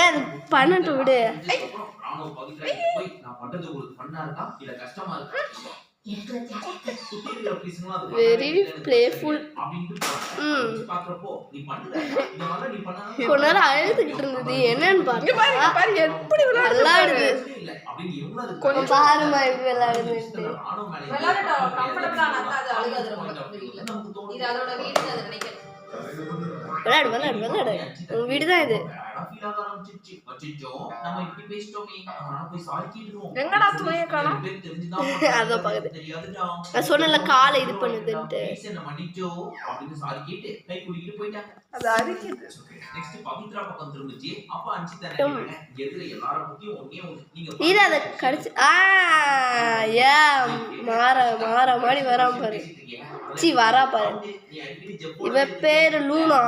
ஏன் பண்ணட்டும் விடு. Very playful. கொஞ்ச நேரம் அழுதுகிட்டு இருந்தது, என்னன்னு பாருங்க. எப்படி விளையாடுது கொஞ்சம் பாருமா, எப்படி விளையாடுது. விளையாடு விளையாடு விளையாடு, உன் வீடுதான் இது. எங்கடா துணைய காணோம்? அதான் பாக்குது. நான் சொன்னல காலை இது பண்ணுதுன்ட்டு. அது அரிக்குது. இது அதை கடிச்சு மாற மாற மாதிரி வராம பாரு. சி வரா பாரு. இவ பேரு லூனா.